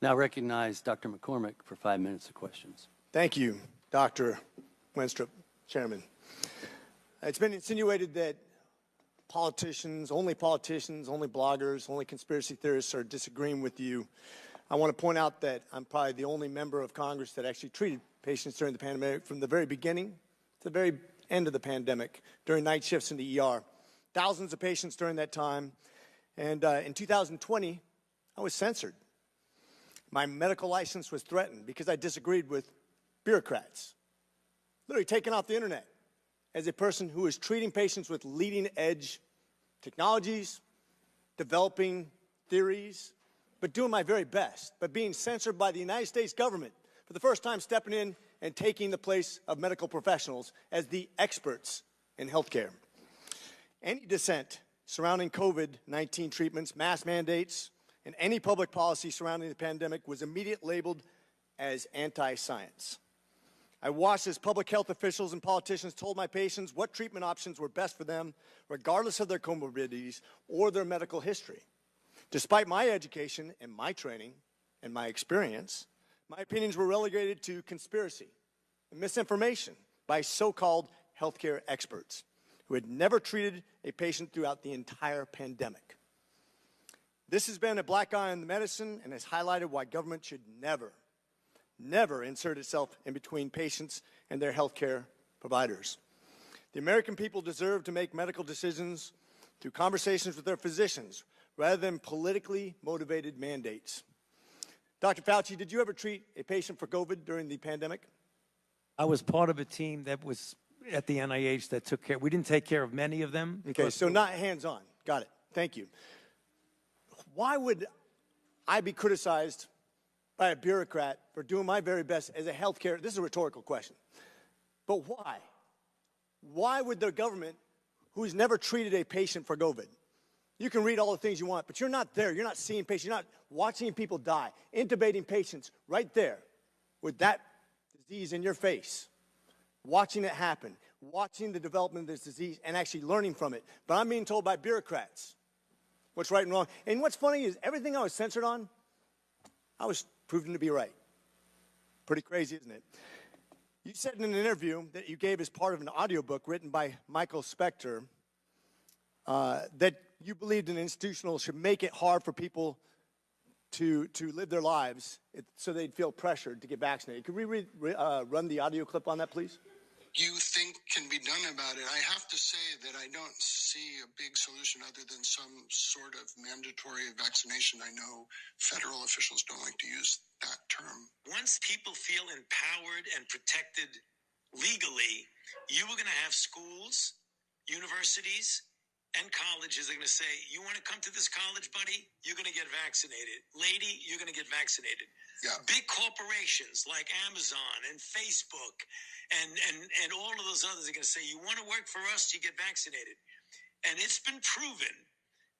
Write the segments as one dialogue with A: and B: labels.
A: Now recognize Dr. McCormick for 5 minutes of questions.
B: Thank you, Dr. Wenstrup, Chairman. It's been insinuated that politicians, only bloggers, only conspiracy theorists are disagreeing with you. I want to point out that I'm probably the only member of Congress that actually treated patients during the pandemic from the very beginning to the very end of the pandemic, during night shifts in the ER. Thousands of patients during that time. And in 2020, I was censored. My medical license was threatened because I disagreed with bureaucrats. Literally taken off the internet as a person who is treating patients with leading-edge technologies, developing theories, but doing my very best, but being censored by the United States government for the first time, stepping in and taking the place of medical professionals as the experts in healthcare. Any dissent surrounding COVID-19 treatments, mask mandates, and any public policy surrounding the pandemic was immediately labeled as anti-science. I watched as public health officials and politicians told my patients what treatment options were best for them, regardless of their comorbidities or their medical history. Despite my education and my training and my experience, my opinions were relegated to conspiracy and misinformation by so-called healthcare experts who had never treated a patient throughout the entire pandemic. This has been a black eye on the medicine and has highlighted why government should never insert itself in between patients and their healthcare providers. The American people deserve to make medical decisions through conversations with their physicians rather than politically motivated mandates. Dr. Fauci, did you ever treat a patient for COVID during the pandemic?
C: I was part of a team that was at the NIH that took care. We didn't take care of many of them.
B: Okay, so not hands-on. Got it. Thank you. Why would I be criticized by a bureaucrat for doing my very best as a healthcare? This is a rhetorical question. But why? Why would the government, who's never treated a patient for COVID, you can read all the things you want, but you're not there. You're not seeing patients. You're not watching people die, intubating patients right there with that disease in your face, watching it happen, watching the development of this disease and actually learning from it. But I'm being told by bureaucrats what's right and wrong. And what's funny is everything I was censored on, I was proven to be right. Pretty crazy, isn't it? You said in an interview that you gave as part of an audiobook written by Michael Spector that you believed an institutional should make it hard for people to live their lives so they'd feel pressured to get vaccinated. Could we run the audio clip on that, please?
D: You think can be done about it. I have to say that I don't see a big solution other than some sort of mandatory vaccination. I know federal officials don't like to use that term.
E: Once people feel empowered and protected legally, you are going to have schools, universities, and colleges are going to say, you want to come to this college, buddy? You're going to get vaccinated. Lady, you're going to get vaccinated.
D: Yeah.
E: Big corporations like Amazon and Facebook and all of those others are going to say, you want to work for us, you get vaccinated. And it's been proven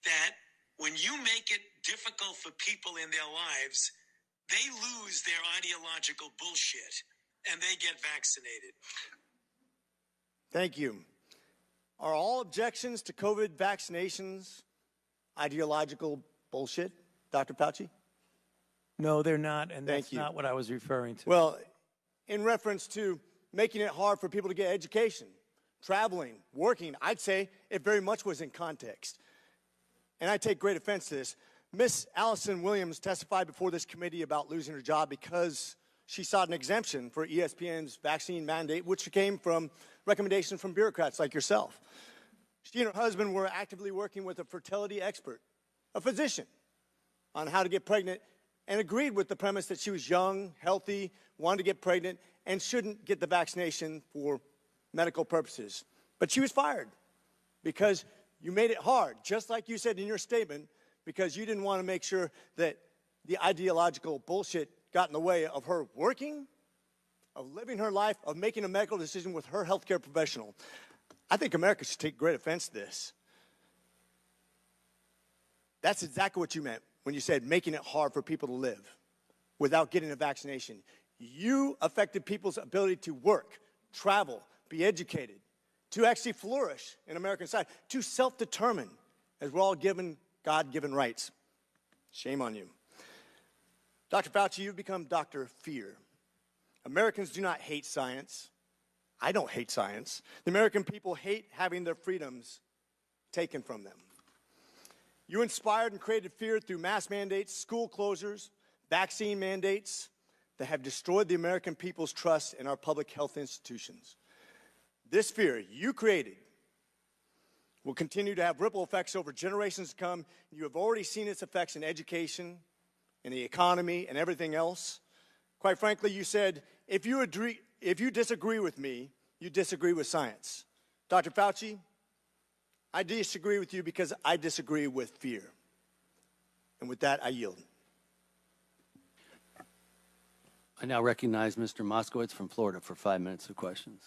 E: that when you make it difficult for people in their lives, they lose their ideological bullshit and they get vaccinated.
B: Thank you. Are all objections to COVID vaccinations ideological bullshit, Dr. Fauci?
C: No, they're not, and that's not what I was referring to.
B: Well, in reference to making it hard for people to get education, traveling, working, I'd say it very much was in context. And I take great offense to this. Miss Allison Williams testified before this committee about losing her job because she sought an exemption for ESPN's vaccine mandate, which came from recommendations from bureaucrats like yourself. She and her husband were actively working with a fertility expert, a physician, on how to get pregnant, and agreed with the premise that she was young, healthy, wanted to get pregnant, and shouldn't get the vaccination for medical purposes. But she was fired because you made it hard, just like you said in your statement, because you didn't want to make sure that the ideological bullshit got in the way of her working, of living her life, of making a medical decision with her healthcare professional. I think America should take great offense to this. That's exactly what you meant when you said making it hard for people to live without getting a vaccination. You affected people's ability to work, travel, be educated, to actually flourish in American society, to self-determine, as we're all given God-given rights. Shame on you. Dr. Fauci, you've become Dr. Fear. Americans do not hate science. I don't hate science. The American people hate having their freedoms taken from them. You inspired and created fear through mass mandates, school closures, vaccine mandates that have destroyed the American people's trust in our public health institutions. This fear you created will continue to have ripple effects over generations to come. You have already seen its effects in education, in the economy, and everything else. Quite frankly, you said, if you disagree with me, you disagree with science. Dr. Fauci, I disagree with you because I disagree with fear. And with that, I yield.
A: I now recognize Mr. Moskowitz from Florida for 5 minutes of questions.